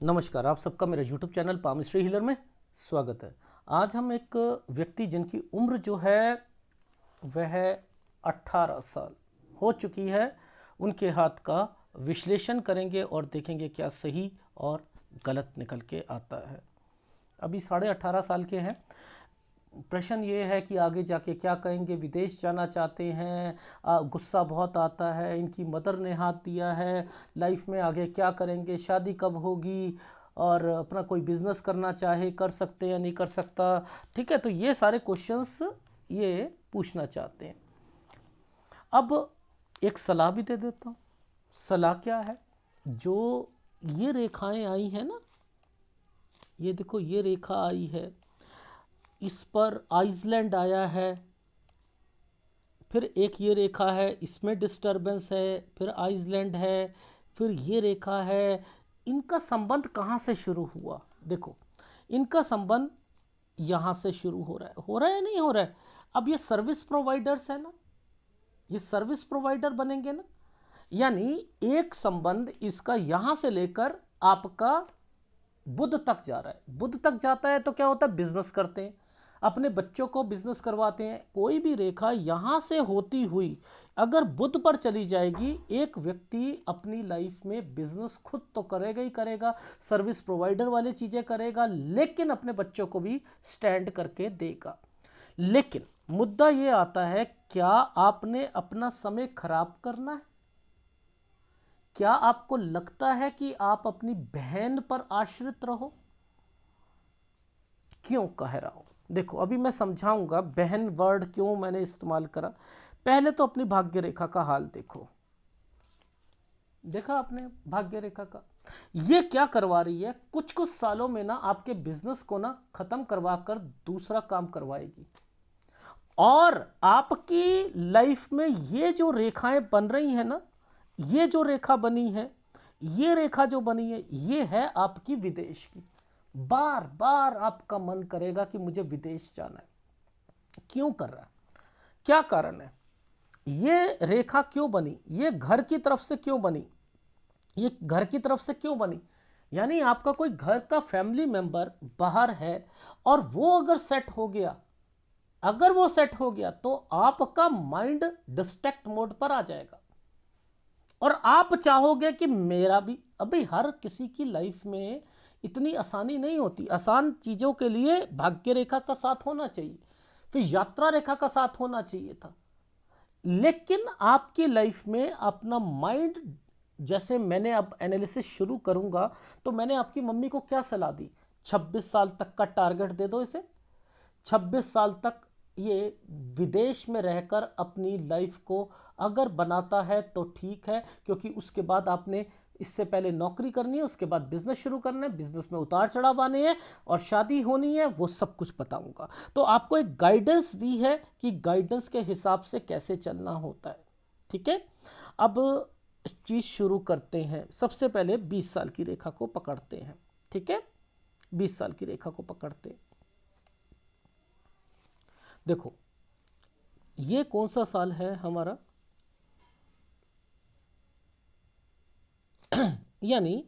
नमस्कार, आप सबका मेरे YouTube चैनल पामिस्ट्री हीलर में स्वागत है। आज हम एक व्यक्ति जिनकी उम्र जो है वह 18 साल हो चुकी है, उनके हाथ का विश्लेषण करेंगे और देखेंगे क्या सही और गलत निकल के आता है। अभी 18.5 साल के हैं। प्रश्न ये है कि आगे जाके क्या करेंगे, विदेश जाना चाहते हैं, गुस्सा बहुत आता है, इनकी मदर ने हाथ दिया है, लाइफ में आगे क्या करेंगे, शादी कब होगी और अपना कोई बिजनेस करना चाहे कर सकते या नहीं कर सकता। ठीक है, तो ये सारे क्वेश्चंस ये पूछना चाहते हैं। अब एक सलाह भी दे देता हूँ। सलाह क्या है, जो ये रेखाएं आई हैं ना, ये देखो ये रेखा आई है, इस पर आइसलैंड आया है, फिर एक ये रेखा है, इसमें डिस्टरबेंस है, फिर आइसलैंड है, फिर ये रेखा है। इनका संबंध कहाँ से शुरू हुआ? देखो, इनका संबंध यहाँ से शुरू हो रहा है। हो रहा है नहीं हो रहा है? अब ये सर्विस प्रोवाइडर्स है ना, ये सर्विस प्रोवाइडर बनेंगे ना, यानी एक संबंध इसका यहाँ से लेकर आपका बुध तक जा रहा है। बुध तक जाता है तो क्या होता है, बिजनेस करते हैं, अपने बच्चों को बिजनेस करवाते हैं। कोई भी रेखा यहां से होती हुई अगर बुध पर चली जाएगी, एक व्यक्ति अपनी लाइफ में बिजनेस खुद तो करेगा ही करेगा, सर्विस प्रोवाइडर वाली चीजें करेगा, लेकिन अपने बच्चों को भी स्टैंड करके देगा। लेकिन मुद्दा यह आता है, क्या आपने अपना समय खराब करना है? क्या आपको लगता है कि आप अपनी बहन पर आश्रित रहो? क्यों कह रहा हूं, देखो अभी मैं समझाऊंगा बहन वर्ड क्यों मैंने इस्तेमाल करा। पहले तो अपनी भाग्य रेखा का हाल देखो। देखा आपने भाग्य रेखा का, ये क्या करवा रही है, कुछ कुछ सालों में ना आपके बिजनेस को ना खत्म करवा कर दूसरा काम करवाएगी। और आपकी लाइफ में ये जो रेखाएं बन रही हैं ना, ये जो रेखा बनी है, ये रेखा जो बनी है, ये है आपकी विदेश की। बार बार आपका मन करेगा कि मुझे विदेश जाना है। क्यों कर रहा है, क्या कारण है? ये रेखा क्यों बनी, ये घर की तरफ से क्यों बनी, ये घर की तरफ से क्यों बनी? यानी आपका कोई घर का फैमिली मेंबर बाहर है और वो अगर सेट हो गया, अगर वो सेट हो गया तो आपका माइंड डिस्ट्रैक्ट मोड पर आ जाएगा और आप चाहोगे कि मेरा भी। अभी हर किसी की लाइफ में इतनी आसानी नहीं होती। आसान चीजों के लिए भाग्य रेखा का साथ होना चाहिए, फिर यात्रा रेखा का साथ होना चाहिए था। लेकिन आपकी लाइफ में अपना माइंड, जैसे मैंने अब एनालिसिस शुरू करूंगा, तो मैंने आपकी मम्मी को क्या सलाह दी, 26 साल तक का टारगेट दे दो इसे। 26 साल तक ये विदेश में रहकर अपनी लाइफ को अगर बनाता है तो ठीक है, क्योंकि उसके बाद आपने इससे पहले नौकरी करनी है, उसके बाद बिजनेस शुरू करना है, बिजनेस में उतार चढ़ाव आने हैं और शादी होनी है, वो सब कुछ बताऊंगा। तो आपको एक गाइडेंस दी है कि गाइडेंस के हिसाब से कैसे चलना होता है। ठीक है, अब चीज शुरू करते हैं। सबसे पहले 20 साल की रेखा को पकड़ते हैं। ठीक है, 20 साल की रेखा को पकड़ते हैं। देखो, ये कौन सा साल है हमारा, यानी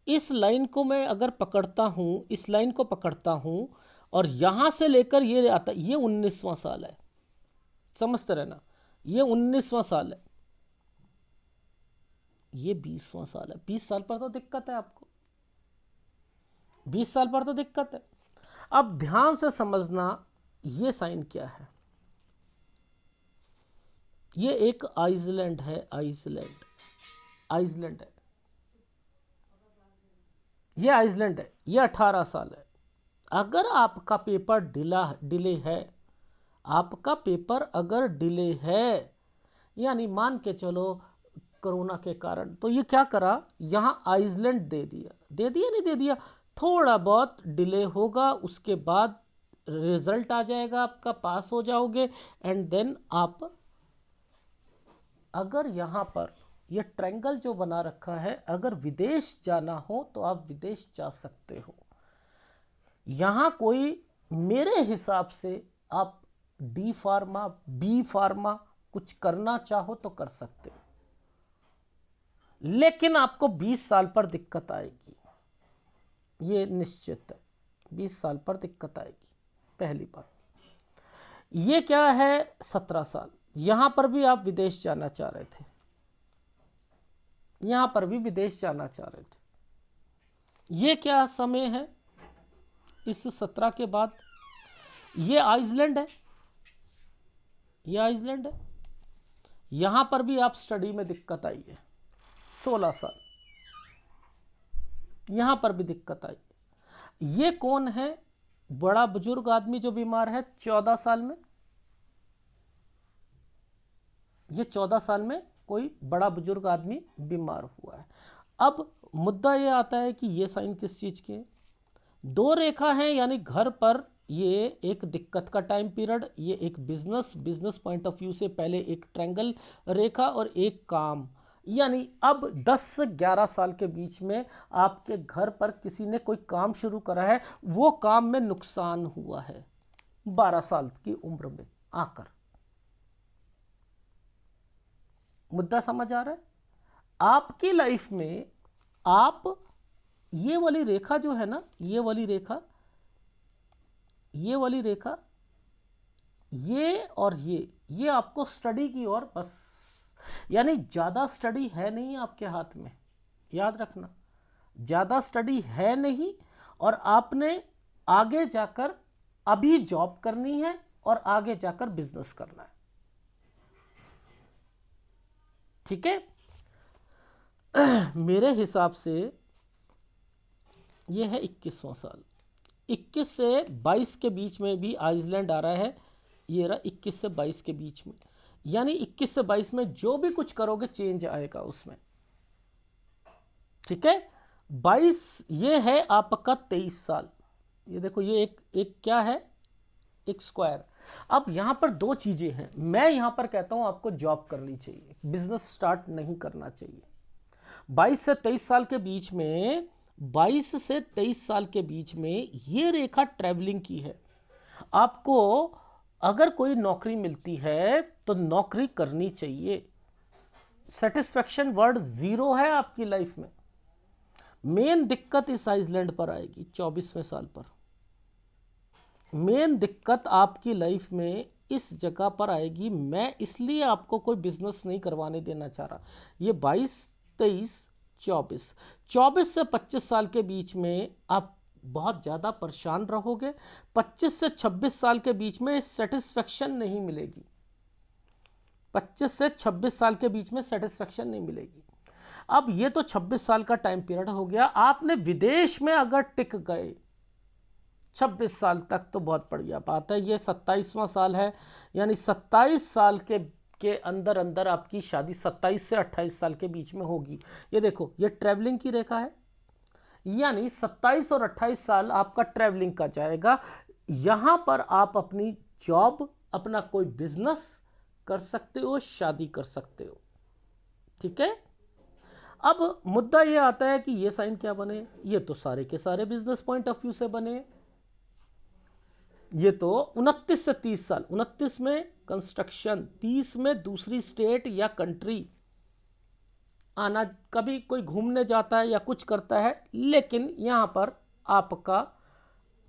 इस लाइन को मैं अगर पकड़ता हूं, इस लाइन को पकड़ता हूं और यहां से लेकर ये आता, ये 19वां साल है। समझते रहना, ये 19वां साल है, ये 20वां साल है। 20 साल पर तो दिक्कत है आपको, 20 साल पर तो दिक्कत है। अब ध्यान से समझना, ये साइन क्या है, ये एक आइसलैंड है, आइसलैंड, आइसलैंड है, ये आइसलैंड है, ये 18 साल है। अगर आपका पेपर डिले है, आपका पेपर अगर डिले है, यानी मान के चलो कोरोना के कारण, तो ये क्या करा, यहां आइसलैंड दे दिया, दे दिया नहीं दे दिया, थोड़ा बहुत डिले होगा, उसके बाद रिजल्ट आ जाएगा आपका, पास हो जाओगे। एंड देन आप अगर यहां पर ये ट्रायंगल जो बना रखा है, अगर विदेश जाना हो तो आप विदेश जा सकते हो। यहां कोई, मेरे हिसाब से आप डी फार्मा, बी फार्मा कुछ करना चाहो तो कर सकते हो, लेकिन आपको 20 साल पर दिक्कत आएगी। ये निश्चित है 20 साल पर दिक्कत आएगी, पहली बात। ये क्या है 17 साल, यहां पर भी आप विदेश जाना चाह रहे थे, यहां पर भी विदेश जाना चाह रहे थे। ये क्या समय है इस 17 के बाद, ये आइसलैंड है, ये आइसलैंड है। यहां पर भी आप स्टडी में दिक्कत आई है 16 साल, यहां पर भी दिक्कत आई। ये कौन है, बड़ा बुजुर्ग आदमी जो बीमार है 14 साल में, ये 14 साल में कोई बड़ा बुजुर्ग आदमी बीमार हुआ है। अब मुद्दा ये आता है कि ये साइन किस चीज के, दो रेखा हैं, यानी घर पर ये एक दिक्कत का टाइम पीरियड, ये एक बिजनेस पॉइंट ऑफ व्यू से पहले एक ट्रायंगल रेखा और एक काम, यानी अब 10 से 11 साल के बीच में आपके घर पर किसी ने कोई काम शुरू करा है, वो काम में नुकसान हुआ है 12 साल की उम्र में आकर। मुद्दा समझ आ रहा है? आपकी लाइफ में आप ये वाली रेखा जो है ना, ये वाली रेखा, ये वाली रेखा, ये और ये आपको स्टडी की ओर बस, यानी ज्यादा स्टडी है नहीं आपके हाथ में, याद रखना ज्यादा स्टडी है नहीं, और आपने आगे जाकर अभी जॉब करनी है और आगे जाकर बिजनेस करना है, ठीक है। मेरे हिसाब से ये है 21वां साल, 21 से 22 के बीच में भी आइसलैंड आ रहा है, ये रहा 21 से 22 के बीच में, यानी 21 से 22 में जो भी कुछ करोगे चेंज आएगा उसमें, ठीक है। 22 ये है आपका 23 साल, ये देखो ये एक क्या है, एक स्क्वायर। अब यहां पर दो चीजें हैं, मैं यहां पर कहता हूं आपको जॉब करनी चाहिए, बिजनेस स्टार्ट नहीं करना चाहिए। 22 से 23 साल के बीच में, 22 से 23 साल के बीच में ये रेखा ट्रैवलिंग की है। आपको अगर कोई नौकरी मिलती है तो नौकरी करनी चाहिए, सेटिस्फैक्शन वर्ड 0 है आपकी लाइफ में। मेन दिक्कत इस आइसलैंड पर आएगी 24वें साल पर, मेन दिक्कत आपकी लाइफ में इस जगह पर आएगी। मैं इसलिए आपको कोई बिजनेस नहीं करवाने देना चाह रहा। ये 22, 23, 24 से 25 साल के बीच में आप बहुत ज़्यादा परेशान रहोगे। 25 से 26 साल के बीच में सेटिस्फैक्शन नहीं मिलेगी, 25 से 26 साल के बीच में सेटिस्फैक्शन नहीं मिलेगी। अब ये तो 26 साल का टाइम पीरियड हो गया, आपने विदेश में अगर टिक गए 26 साल तक तो बहुत बढ़िया बात है। ये 27वां साल है, यानी 27 साल के अंदर अंदर आपकी शादी 27 से 28 साल के बीच में होगी। ये देखो ये ट्रैवलिंग की रेखा है, यानी 27 और 28 साल आपका ट्रैवलिंग का जाएगा। यहां पर आप अपनी जॉब, अपना कोई बिजनेस कर सकते हो, शादी कर सकते हो, ठीक है। अब मुद्दा ये आता है कि ये साइन क्या बने, ये तो सारे के सारे बिजनेस पॉइंट ऑफ व्यू से बने। ये तो 29 से 30 साल, 29 में कंस्ट्रक्शन, 30 में दूसरी स्टेट या कंट्री आना, कभी कोई घूमने जाता है या कुछ करता है, लेकिन यहां पर आपका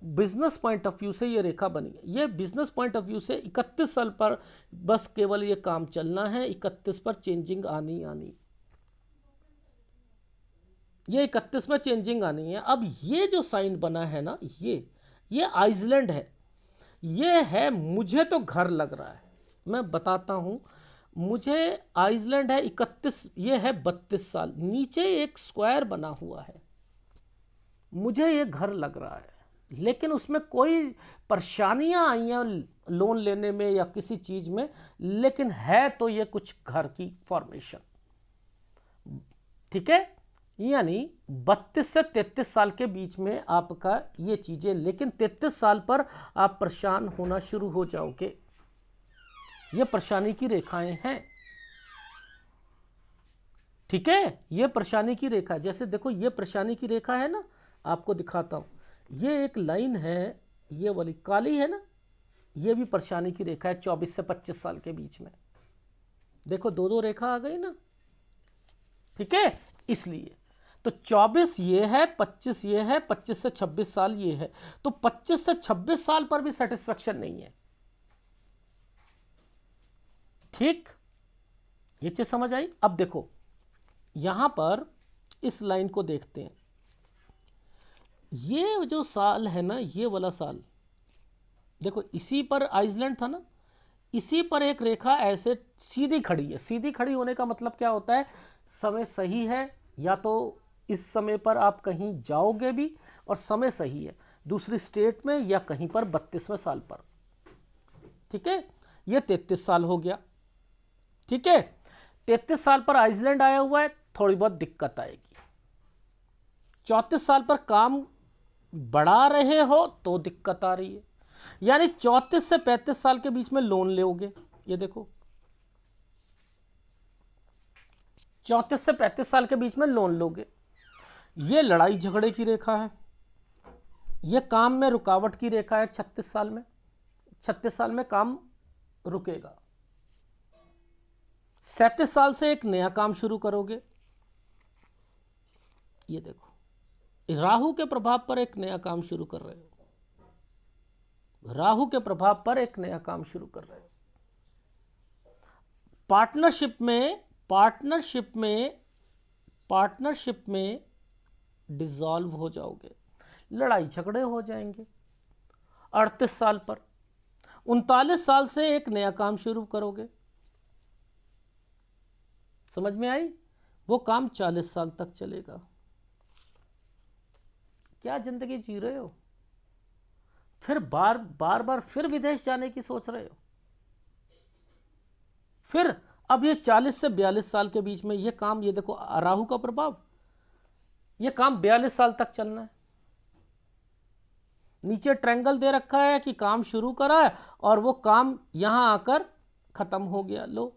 बिजनेस पॉइंट ऑफ व्यू से ये रेखा बनी है। ये बिजनेस पॉइंट ऑफ व्यू से 31 साल पर बस केवल ये काम चलना है, 31 पर चेंजिंग आनी आनी, ये 31 में चेंजिंग आनी है। अब ये जो साइन बना है ना, ये आइसलैंड है, ये है, मुझे तो घर लग रहा है, मैं बताता हूं, मुझे आइसलैंड है 31, ये है 32 साल, नीचे एक स्क्वायर बना हुआ है, मुझे ये घर लग रहा है, लेकिन उसमें कोई परेशानियां आई हैं लोन लेने में या किसी चीज में, लेकिन है तो ये कुछ घर की फॉर्मेशन, ठीक है। यानी 32 से 33 साल के बीच में आपका ये चीजें, लेकिन 33 साल पर आप परेशान होना शुरू हो जाओगे। ये परेशानी की रेखाएं हैं, ठीक है, ये परेशानी की रेखा। जैसे देखो ये परेशानी की रेखा है ना, आपको दिखाता हूं, ये एक लाइन है, ये वाली काली है ना, ये भी परेशानी की रेखा है 24 से 25 साल के बीच में। देखो दो दो रेखा आ गई ना, ठीक है। इसलिए तो 24 ये है, 25 ये है, 25 से 26 साल ये है, तो 25 से 26 साल पर भी सेटिस्फेक्शन नहीं है। ठीक, ये चीज समझ आई। अब देखो यहां पर इस लाइन को देखते हैं, ये जो साल है ना, ये वाला साल देखो, इसी पर आइसलैंड था ना, इसी पर एक रेखा ऐसे सीधी खड़ी है। सीधी खड़ी होने का मतलब क्या होता है, समय सही है, या तो इस समय पर आप कहीं जाओगे भी और समय सही है, दूसरी स्टेट में या कहीं पर 32वें साल पर। ठीक है, ये 33 साल हो गया। ठीक है, 33 साल पर आइसलैंड आया हुआ है, थोड़ी बहुत दिक्कत आएगी। 34 साल पर काम बढ़ा रहे हो तो दिक्कत आ रही है, यानी 34 से 35 साल के बीच में लोन लोगे। ये देखो 34 से 35 साल के बीच में लोन लोगे। ये लड़ाई झगड़े की रेखा है, ये काम में रुकावट की रेखा है। 36 साल में, 36 साल में काम रुकेगा। 37 साल से एक नया काम शुरू करोगे। ये देखो राहु के प्रभाव पर एक नया काम शुरू कर रहे हो, राहु के प्रभाव पर एक नया काम शुरू कर रहे हो। पार्टनरशिप में डिसॉल्व हो जाओगे, लड़ाई झगड़े हो जाएंगे। 38 साल पर, 39 साल से एक नया काम शुरू करोगे। समझ में आई? वो काम 40 साल तक चलेगा। क्या जिंदगी जी रहे हो? फिर बार बार फिर विदेश जाने की सोच रहे हो। फिर अब ये 40 से 42 साल के बीच में ये काम, ये देखो राहु का प्रभाव, ये काम 42 साल तक चलना है। नीचे ट्रायंगल दे रखा है कि काम शुरू करा है और वो काम यहां आकर खत्म हो गया। लो,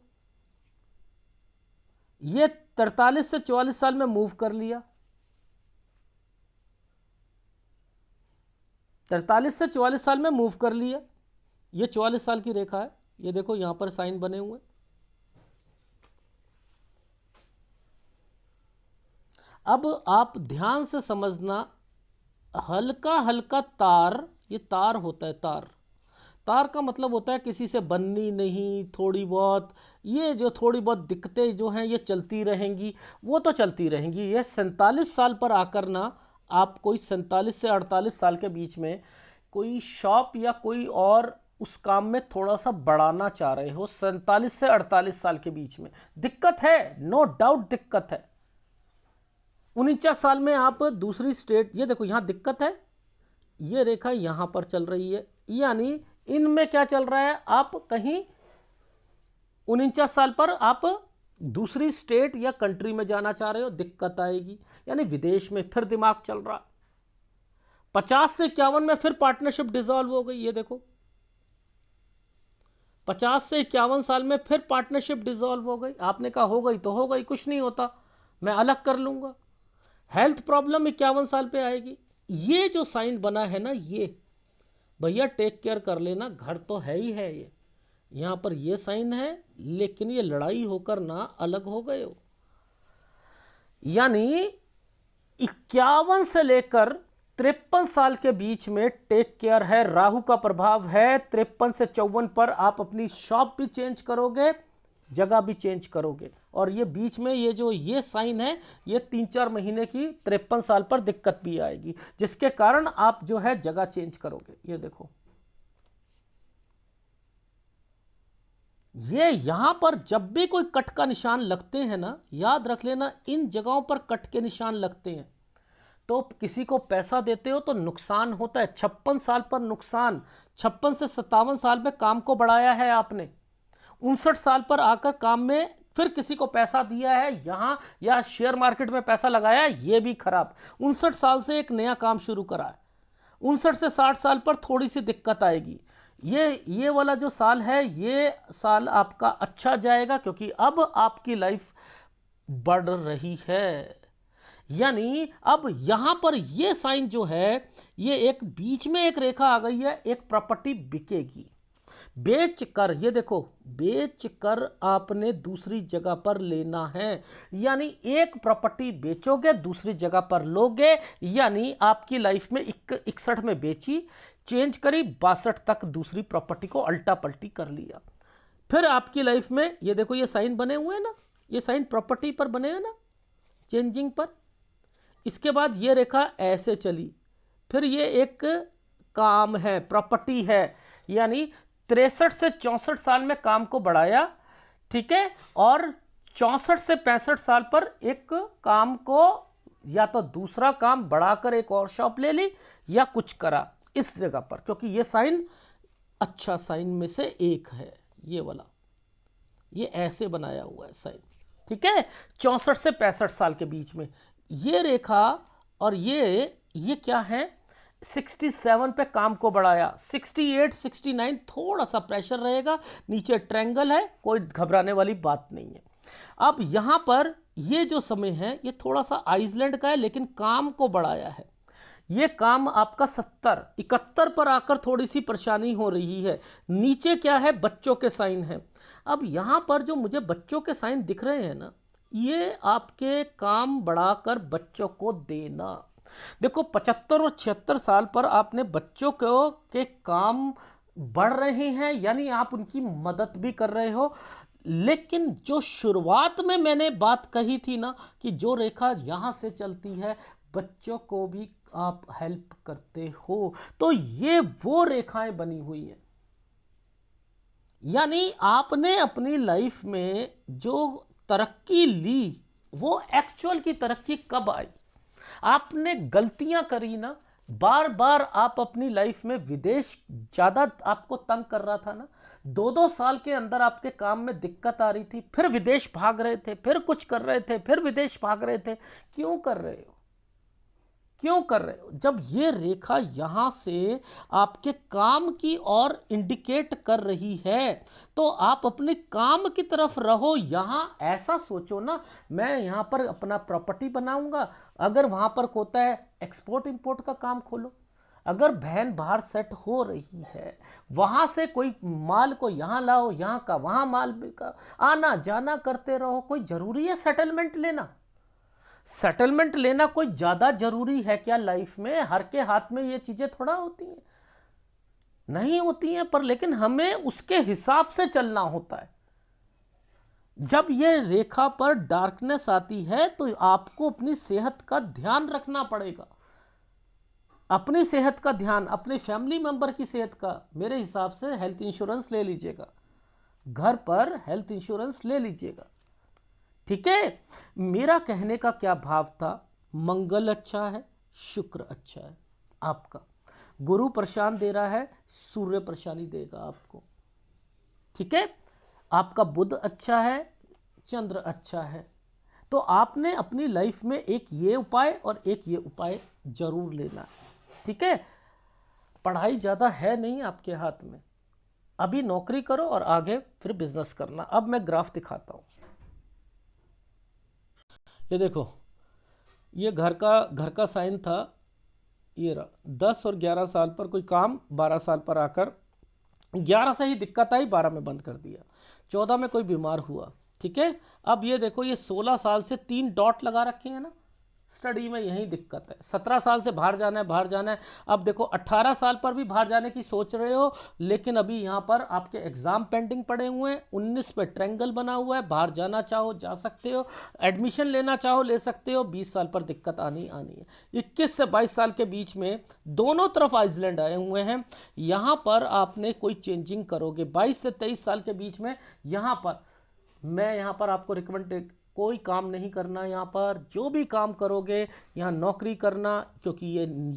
ये 43 से 44 साल में मूव कर लिया। 43 से 44 साल में मूव कर लिया। ये 44 साल की रेखा है, ये देखो यहां पर साइन बने हुए। अब आप ध्यान से समझना, हल्का हल्का तार, ये तार होता है। तार का मतलब होता है किसी से बननी नहीं, थोड़ी बहुत, ये जो थोड़ी बहुत दिक्कतें जो हैं ये चलती रहेंगी, वो तो चलती रहेंगी। ये 47 साल पर आकर ना, आप कोई 47 से 48 साल के बीच में कोई शॉप या कोई और उस काम में थोड़ा सा बढ़ाना चाह रहे हो। 47 से 48 साल के बीच में दिक्कत है, नो डाउट दिक्कत है। 49 साल में आप दूसरी स्टेट, ये देखो यहां दिक्कत है, ये रेखा यहां पर चल रही है, यानी इनमें क्या चल रहा है, आप कहीं 49 साल पर आप दूसरी स्टेट या कंट्री में जाना चाह रहे हो, दिक्कत आएगी, यानी विदेश में फिर दिमाग चल रहा। 50 से 51 में फिर पार्टनरशिप डिसॉल्व हो गई। ये देखो 50 से 51 साल में फिर पार्टनरशिप डिसॉल्व हो गई। आपने कहा हो गई तो हो गई, कुछ नहीं होता, मैं अलग कर लूंगा। हेल्थ प्रॉब्लम 51 साल पे आएगी। ये जो साइन बना है ना, ये भैया टेक केयर कर लेना, घर तो है ही है। ये यहां पर ये साइन है, लेकिन ये लड़ाई होकर ना अलग हो गए हो। यानी 51 से लेकर 53 साल के बीच में टेक केयर है, राहु का प्रभाव है। 53 से 54 पर आप अपनी शॉप भी चेंज करोगे, जगह भी चेंज करोगे, और ये बीच में ये जो ये साइन है, ये 3-4 महीने की 53 साल पर दिक्कत भी आएगी, जिसके कारण आप जो है जगह चेंज करोगे। ये देखो ये यहां पर जब भी कोई कट का निशान लगते हैं ना, याद रख लेना, इन जगहों पर कट के निशान लगते हैं तो किसी को पैसा देते हो तो नुकसान होता है। 56 साल पर नुकसान, 56 से 57 साल में काम को बढ़ाया है आपने, 59 साल पर आकर काम में फिर किसी को पैसा दिया है यहां, या शेयर मार्केट में पैसा लगाया है, ये भी खराब। 59 साल से एक नया काम शुरू करा है। 59 से 60 साल पर थोड़ी सी दिक्कत आएगी। ये वाला जो साल है, ये साल आपका अच्छा जाएगा, क्योंकि अब आपकी लाइफ बढ़ रही है। यानी अब यहां पर ये साइन जो है, ये एक बीच में एक रेखा आ गई है, एक प्रॉपर्टी बिकेगी। बेच कर, ये देखो, बेच कर आपने दूसरी जगह पर लेना है, यानी एक प्रॉपर्टी बेचोगे दूसरी जगह पर लोगे, यानी आपकी लाइफ में 61 में बेची, चेंज करी, 62 तक दूसरी प्रॉपर्टी को अल्टा पल्टी कर लिया। फिर आपकी लाइफ में ये देखो, ये साइन बने हुए हैं ना, ये साइन प्रॉपर्टी पर बने हैं ना, चेंजिंग पर। इसके बाद ये रेखा ऐसे चली, फिर ये एक काम है, प्रॉपर्टी है, यानी 63 से 64 साल में काम को बढ़ाया, ठीक है, और 64 से 65 साल पर एक काम को या तो दूसरा काम बढ़ाकर एक और शॉप ले ली या कुछ करा इस जगह पर, क्योंकि ये साइन अच्छा साइन में से एक है, ये वाला, ये ऐसे बनाया हुआ है साइन, ठीक है, 64 से 65 साल के बीच में ये रेखा। और ये क्या है, 67 पे काम को बढ़ाया, 68 69 थोड़ा सा प्रेशर रहेगा, नीचे ट्रायंगल है, कोई घबराने वाली बात नहीं है। अब यहां पर ये जो समय है ये थोड़ा सा आइसलैंड का है, लेकिन काम को बढ़ाया है। ये काम आपका 70 71 पर आकर थोड़ी सी परेशानी हो रही है। नीचे क्या है, बच्चों के साइन है। अब यहां पर जो मुझे बच्चों के साइन दिख रहे हैं ना, ये आपके काम बढ़ाकर बच्चों को देना। देखो 75 और 76 साल पर आपने बच्चों को के काम बढ़ रहे हैं, यानी आप उनकी मदद भी कर रहे हो। लेकिन जो शुरुआत में मैंने बात कही थी ना कि जो रेखा यहां से चलती है, बच्चों को भी आप हेल्प करते हो, तो ये वो रेखाएं बनी हुई हैं। यानी आपने अपनी लाइफ में जो तरक्की ली, वो एक्चुअल की तरक्की कब आई? आपने गलतियां करी ना, बार बार आप अपनी लाइफ में, विदेश ज्यादा आपको तंग कर रहा था ना, 2-2 साल के अंदर आपके काम में दिक्कत आ रही थी, फिर विदेश भाग रहे थे, फिर कुछ कर रहे थे, फिर विदेश भाग रहे थे। क्यों कर रहे हो? क्यों कर रहे हो? जब ये रेखा यहां से आपके काम की ओर इंडिकेट कर रही है, तो आप अपने काम की तरफ रहो। यहां ऐसा सोचो ना, मैं यहां पर अपना प्रॉपर्टी बनाऊंगा, अगर वहां पर होता है एक्सपोर्ट इंपोर्ट का काम खोलो। अगर बहन बाहर सेट हो रही है, वहां से कोई माल को यहां लाओ, यहां का वहां माल का आना जाना करते रहो। कोई जरूरी है सेटलमेंट लेना? सेटलमेंट लेना कोई ज्यादा जरूरी है क्या लाइफ में? हर के हाथ में ये चीजें थोड़ा होती हैं, नहीं होती हैं, पर लेकिन हमें उसके हिसाब से चलना होता है। जब ये रेखा पर डार्कनेस आती है तो आपको अपनी सेहत का ध्यान रखना पड़ेगा, अपनी सेहत का ध्यान, अपने फैमिली मेंबर की सेहत का। मेरे हिसाब से हेल्थ इंश्योरेंस ले लीजिएगा, घर पर हेल्थ इंश्योरेंस ले लीजिएगा, ठीक है। मेरा कहने का क्या भाव था, मंगल अच्छा है, शुक्र अच्छा है, आपका गुरु परेशान दे रहा है, सूर्य परेशानी देगा आपको, ठीक है। आपका बुध अच्छा है, चंद्र अच्छा है। तो आपने अपनी लाइफ में एक ये उपाय और एक ये उपाय जरूर लेना है, ठीक है। पढ़ाई ज़्यादा है नहीं आपके हाथ में, अभी नौकरी करो और आगे फिर बिजनेस करना। अब मैं ग्राफ दिखाता हूं। ये देखो, ये घर का साइन था, ये रहा। 10 और 11 साल पर कोई काम, 12 साल पर आकर 11 से ही दिक्कत आई, 12 में बंद कर दिया, 14 में कोई बीमार हुआ, ठीक है। अब ये देखो, ये 16 साल से 3 डॉट लगा रखे हैं ना, स्टडी में यही दिक्कत है। 17 साल से बाहर जाना है, बाहर जाना है। अब देखो 18 साल पर भी बाहर जाने की सोच रहे हो, लेकिन अभी यहाँ पर आपके एग्जाम पेंडिंग पड़े हुए हैं। 19 पे ट्रायंगल बना हुआ है, बाहर जाना चाहो जा सकते हो, एडमिशन लेना चाहो ले सकते हो। 20 साल पर दिक्कत आनी है। 21 से 22 साल के बीच में दोनों तरफ आइसलैंड आए हुए हैं, यहाँ पर आपने कोई चेंजिंग करोगे। 22 से 23 साल के बीच में यहाँ पर मैं यहाँ पर आपको रिकमेंड, कोई काम नहीं करना यहाँ पर। जो भी काम करोगे यहाँ नौकरी करना, क्योंकि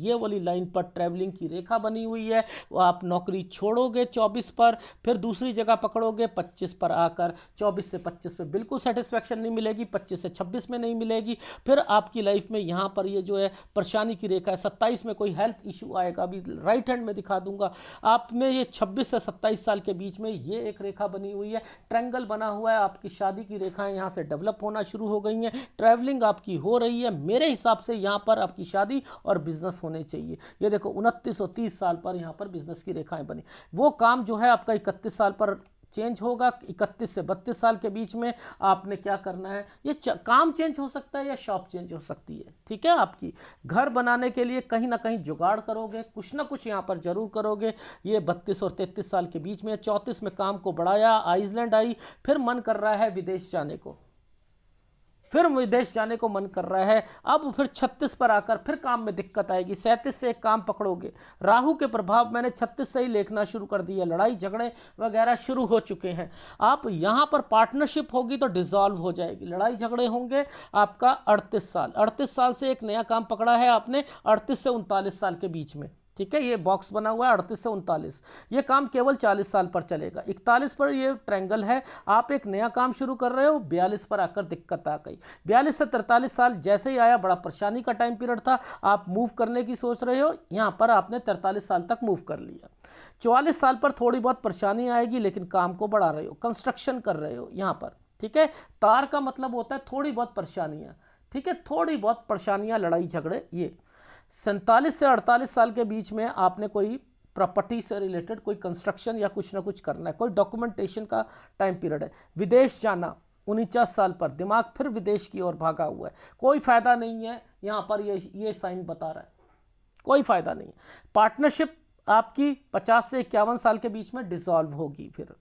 ये वाली लाइन पर ट्रैवलिंग की रेखा बनी हुई है। वो आप नौकरी छोड़ोगे 24 पर, फिर दूसरी जगह पकड़ोगे 25 पर आकर। 24 से 25 पे बिल्कुल सेटिस्फैक्शन नहीं मिलेगी, 25 से 26 में नहीं मिलेगी। फिर आपकी लाइफ में यहाँ पर ये जो है परेशानी की रेखा है। 27 में कोई हेल्थ इशू आएगा, अभी राइट हैंड में दिखा दूंगा आपने। ये 26 से 27 साल के बीच में ये एक रेखा बनी हुई है, ट्रायंगल बना हुआ है। आपकी शादी की रेखाएं यहाँ से डेवलप होना शुरू हो गई हैं, ट्रैवलिंग आपकी हो रही है। मेरे हिसाब से यहाँ पर आपकी शादी और बिजनेस होने चाहिए। ये देखो 29 और 30 साल पर यहाँ पर बिजनेस की रेखाएं बनी। वो काम जो है आपका 31 साल पर चेंज होगा। 31 से 32 साल के बीच में आपने क्या करना है, ये काम चेंज हो सकता है या शॉप चेंज हो सकती है। ठीक है, आपकी घर बनाने के लिए कहीं ना कहीं जुगाड़ करोगे, कुछ ना कुछ यहाँ पर जरूर करोगे। ये 32 और 33 साल के बीच में, 34 में काम को बढ़ाया, आइसलैंड आई, फिर मन कर रहा है विदेश जाने को, फिर विदेश जाने को मन कर रहा है। अब फिर 36 पर आकर फिर काम में दिक्कत आएगी। 37 से एक काम पकड़ोगे, राहु के प्रभाव मैंने 36 से ही लेखना शुरू कर दिया, लड़ाई झगड़े वगैरह शुरू हो चुके हैं। आप यहां पर पार्टनरशिप होगी तो डिसॉल्व हो जाएगी, लड़ाई झगड़े होंगे। आपका 38 साल से एक नया काम पकड़ा है आपने, 38 से 39 साल के बीच में। ठीक है, ये बॉक्स बना हुआ है 38 से 39, ये काम केवल 40 साल पर चलेगा। 41 पर ये ट्रायंगल है, आप एक नया काम शुरू कर रहे हो, 42 पर आकर दिक्कत आ गई। 42 से 43 साल जैसे ही आया, बड़ा परेशानी का टाइम पीरियड था, आप मूव करने की सोच रहे हो, यहां पर आपने 43 साल तक मूव कर लिया। 44 साल पर थोड़ी बहुत परेशानी आएगी, लेकिन काम को बढ़ा रहे हो, कंस्ट्रक्शन कर रहे हो यहां पर। ठीक है, तार का मतलब होता है थोड़ी बहुत परेशानियां। ठीक है, थोड़ी बहुत परेशानियां, लड़ाई झगड़े। ये 47 से 48 साल के बीच में आपने कोई प्रॉपर्टी से रिलेटेड कोई कंस्ट्रक्शन या कुछ ना कुछ करना है, कोई डॉक्यूमेंटेशन का टाइम पीरियड है। विदेश जाना 49 साल पर, दिमाग फिर विदेश की ओर भागा हुआ है, कोई फायदा नहीं है यहां पर, ये साइन बता रहा है, कोई फायदा नहीं। पार्टनरशिप आपकी 50 से 51 साल के बीच में डिसॉल्व होगी। फिर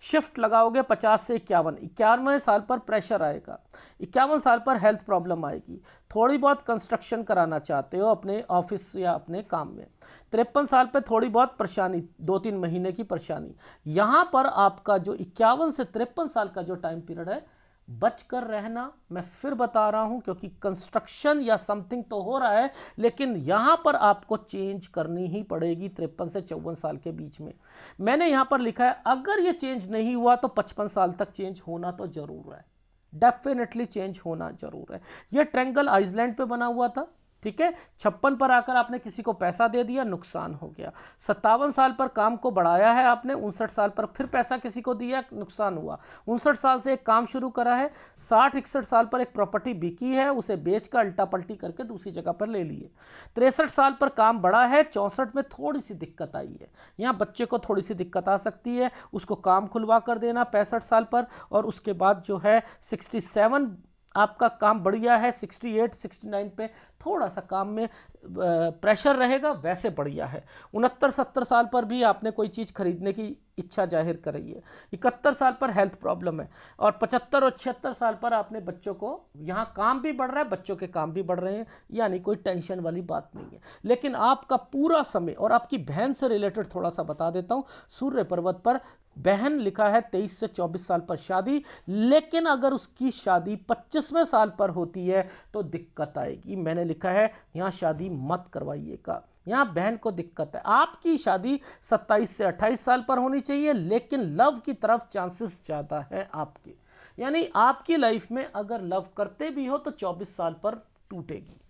शिफ्ट लगाओगे 50 से 51, 51वें साल पर प्रेशर आएगा, 51 साल पर हेल्थ प्रॉब्लम आएगी, थोड़ी बहुत कंस्ट्रक्शन कराना चाहते हो अपने ऑफिस या अपने काम में। 53 साल पर थोड़ी बहुत परेशानी, 2-3 महीने की परेशानी। यहां पर आपका जो 51 से 53 साल का जो टाइम पीरियड है, बच कर रहना। मैं फिर बता रहा हूं, क्योंकि कंस्ट्रक्शन या समथिंग तो हो रहा है, लेकिन यहां पर आपको चेंज करनी ही पड़ेगी 53 से 54 साल के बीच में। मैंने यहां पर लिखा है, अगर ये चेंज नहीं हुआ तो 55 साल तक चेंज होना तो जरूर है, डेफिनेटली चेंज होना जरूर है। यह ट्रायंगल आइसलैंड पे बना हुआ था। ठीक है, 56 पर आकर आपने किसी को पैसा दे दिया, नुकसान हो गया। 57 साल पर काम को बढ़ाया है आपने, 59 साल पर फिर पैसा किसी को दिया, नुकसान हुआ। 59 साल से एक काम शुरू करा है, 60-61 साल पर एक प्रॉपर्टी बिकी है, उसे बेच कर अल्टा पल्टी करके दूसरी जगह पर ले लिए। 63 साल पर काम बढ़ा है, 64 में थोड़ी सी दिक्कत आई है, यहाँ बच्चे को थोड़ी सी दिक्कत आ सकती है, उसको काम खुलवा कर देना 65 साल पर। और उसके बाद जो है 67 आपका काम बढ़िया है, 68-69 पे थोड़ा सा काम में प्रेशर रहेगा, वैसे बढ़िया है। 69-70 साल पर भी आपने कोई चीज़ खरीदने की इच्छा जाहिर करी है। 71 साल पर हेल्थ प्रॉब्लम है, और 75 और 76 साल पर आपने बच्चों को, यहाँ काम भी बढ़ रहा है, बच्चों के काम भी बढ़ रहे हैं, यानी कोई टेंशन वाली बात नहीं है। लेकिन आपका पूरा समय, और आपकी बहन से रिलेटेड थोड़ा सा बता देता हूँ, सूर्य पर्वत पर बहन लिखा है 23 से 24 साल पर शादी, लेकिन अगर उसकी शादी 25वें साल पर होती है तो दिक्कत आएगी। मैंने लिखा है यहाँ शादी मत करवाइएगा, यहाँ बहन को दिक्कत है। आपकी शादी 27 से 28 साल पर होनी चाहिए, लेकिन लव की तरफ चांसेस ज़्यादा है आपके, यानी आपकी लाइफ में अगर लव करते भी हो तो 24 साल पर टूटेगी,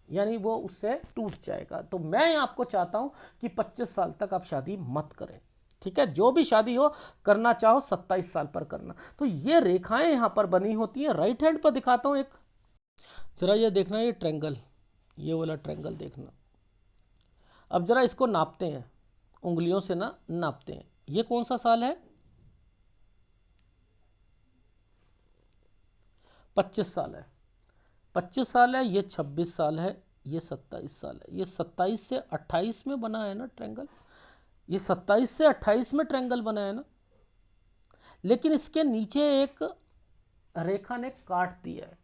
यानी वो उससे टूट जाएगा। तो मैं आपको चाहता हूं कि 25 साल तक आप शादी मत करें। ठीक है, जो भी शादी हो, करना चाहो 27 साल पर करना। तो ये रेखाएं यहां पर बनी होती हैं। राइट हैंड पर दिखाता हूं एक, जरा ये देखना, ये ट्रायंगल, ये वाला ट्रायंगल देखना। अब जरा इसको नापते हैं, उंगलियों से ना नापते हैं। ये कौन सा साल है? 25 साल है, 25 साल है, ये 26 साल है, ये 27 साल है। ये 27 से 28 में बना है ना ट्रायंगल, ये 27 से 28 में ट्रायंगल बना है ना, लेकिन इसके नीचे एक रेखा ने काट दिया है,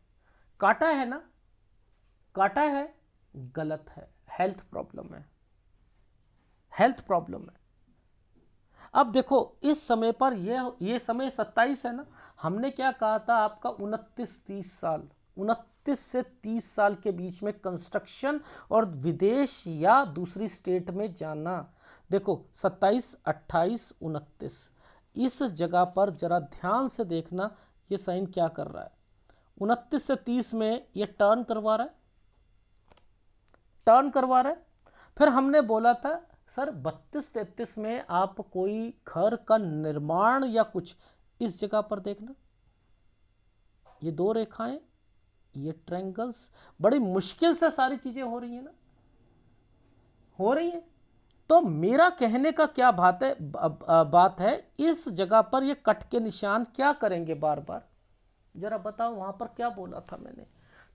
काटा है ना, काटा है, गलत है, हेल्थ प्रॉब्लम है, हेल्थ प्रॉब्लम है। अब देखो इस समय पर ये समय 27 है ना, हमने क्या कहा था आपका 29-30 साल, 29 से 30 साल के बीच में कंस्ट्रक्शन और विदेश या दूसरी स्टेट में जाना। देखो 27, 28, 29, इस जगह पर जरा ध्यान से देखना, ये साइन क्या कर रहा है। 29 से 30 में ये टर्न करवा रहा है, टर्न करवा रहा है। फिर हमने बोला था सर 32-33 में आप कोई घर का निर्माण या कुछ, इस जगह पर देखना, ये 2 रेखाएं, ये ट्रायंगल्स, बड़ी मुश्किल से सारी चीजें हो रही है ना, हो रही है। तो मेरा कहने का क्या बात है, इस जगह पर ये कट के निशान क्या करेंगे बार बार, जरा बताओ। वहां पर क्या बोला था मैंने,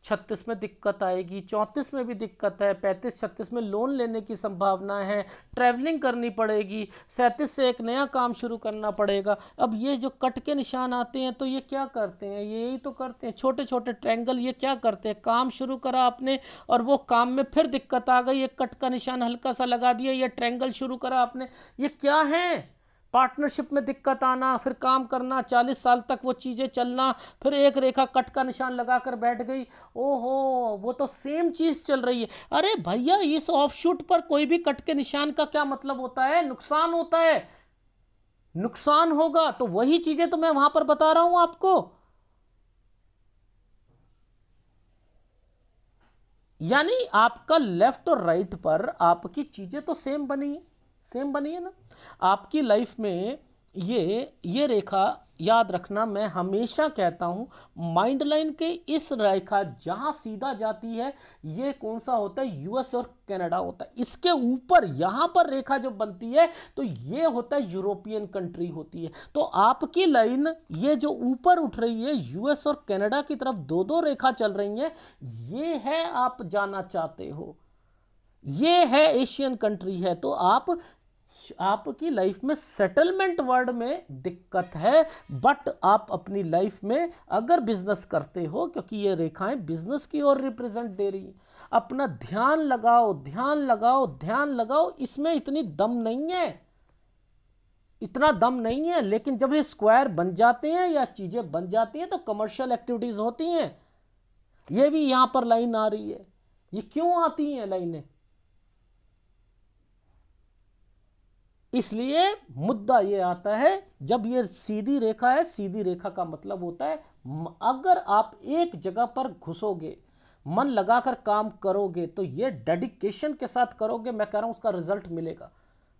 36 में दिक्कत आएगी, 34 में भी दिक्कत है, 35-36 में लोन लेने की संभावना है, ट्रैवलिंग करनी पड़ेगी, 37 से एक नया काम शुरू करना पड़ेगा। अब ये जो कट के निशान आते हैं तो ये क्या करते हैं, ये यही तो करते हैं, छोटे छोटे ट्रायंगल ये क्या करते हैं, काम शुरू करा आपने और वो काम में फिर दिक्कत आ गई, एक कट का निशान हल्का सा लगा दिया, ये ट्रायंगल शुरू करा आपने, ये क्या है, पार्टनरशिप में दिक्कत आना, फिर काम करना, 40 साल तक वो चीज़ें चलना, फिर एक रेखा कट का निशान लगाकर बैठ गई, ओहो वो तो सेम चीज़ चल रही है। अरे भैया इस ऑफशूट पर कोई भी कट के निशान का क्या मतलब होता है, नुकसान होता है, नुकसान होगा। तो वही चीज़ें तो मैं वहां पर बता रहा हूं आपको। यानी आपका लेफ्ट और राइट पर आपकी चीज़ें तो सेम बनी है, सेम बनी है ना। आपकी लाइफ में ये रेखा याद रखना, मैं हमेशा कहता हूं माइंड लाइन के इस रेखा जहां सीधा जाती है, ये कौन सा होता है, यूएस और कनाडा होता है। इसके ऊपर यहां पर रेखा जो बनती है तो ये होता है यूरोपियन कंट्री होती है। तो आपकी लाइन ये जो ऊपर उठ रही है यूएस और कनाडा की तरफ, 2-2 रेखा चल रही है, ये है आप जाना चाहते हो, ये है एशियन कंट्री है। तो आपकी लाइफ में सेटलमेंट वर्ड में दिक्कत है, बट आप अपनी लाइफ में अगर बिजनेस करते हो, क्योंकि ये रेखाएं बिजनेस की ओर रिप्रेजेंट दे रही हैं, अपना ध्यान लगाओ, ध्यान लगाओ, ध्यान लगाओ, इसमें इतनी दम नहीं है, इतना दम नहीं है। लेकिन जब ये स्क्वायर बन जाते हैं या चीजें बन जाती हैं तो कमर्शियल एक्टिविटीज होती हैं। ये भी यहां पर लाइन आ रही है, ये क्यों आती हैं लाइनें, इसलिए मुद्दा ये आता है, जब ये सीधी रेखा है, सीधी रेखा का मतलब होता है अगर आप एक जगह पर घुसोगे, मन लगाकर काम करोगे, तो ये डेडिकेशन के साथ करोगे, मैं कह रहा हूं उसका रिजल्ट मिलेगा,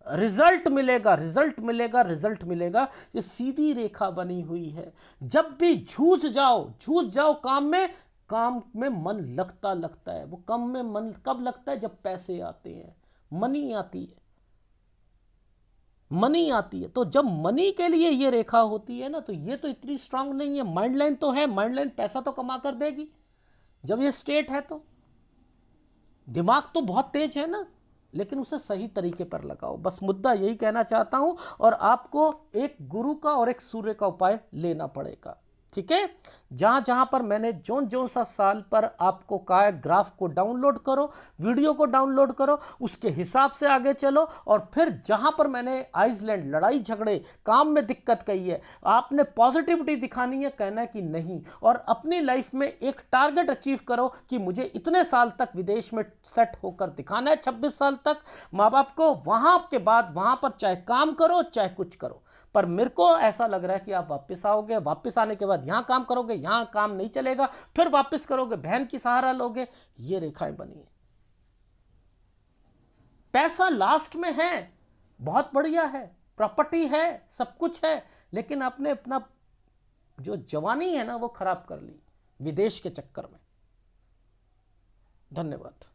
रिजल्ट मिलेगा, रिजल्ट मिलेगा, रिजल्ट मिलेगा। ये सीधी रेखा बनी हुई है, जब भी जूझ जाओ काम में मन लगता है। वो काम में मन कब लगता है, जब पैसे आते हैं, मनी आती है, मनी आती है। तो जब मनी के लिए ये रेखा होती है ना, तो ये तो इतनी स्ट्रांग नहीं है। माइंड लाइन तो है, माइंड लाइन पैसा तो कमा कर देगी जब ये स्ट्रेट है, तो दिमाग तो बहुत तेज है ना, लेकिन उसे सही तरीके पर लगाओ, बस मुद्दा यही कहना चाहता हूं। और आपको एक गुरु का और एक सूर्य का उपाय लेना पड़ेगा, ठीक है। जहां जहां पर मैंने जो सा साल पर आपको कहा है, ग्राफ को डाउनलोड करो, वीडियो को डाउनलोड करो, उसके हिसाब से आगे चलो। और फिर जहां पर मैंने आइसलैंड, लड़ाई झगड़े, काम में दिक्कत कही है, आपने पॉजिटिविटी दिखानी है, कहना है कि नहीं, और अपनी लाइफ में एक टारगेट अचीव करो कि मुझे इतने साल तक विदेश में सेट होकर दिखाना है, 26 साल तक माँ बाप को, वहां के बाद वहां पर चाहे काम करो चाहे कुछ करो। पर मेरे को ऐसा लग रहा है कि आप वापस आओगे, वापस आने के बाद यहां काम करोगे, यहां काम नहीं चलेगा, फिर वापस करोगे, बहन की सहारा लोगे, ये रेखाएं बनी है। पैसा लास्ट में है, बहुत बढ़िया है, प्रॉपर्टी है, सब कुछ है, लेकिन आपने अपना जो जवानी है ना वो खराब कर ली विदेश के चक्कर में। धन्यवाद।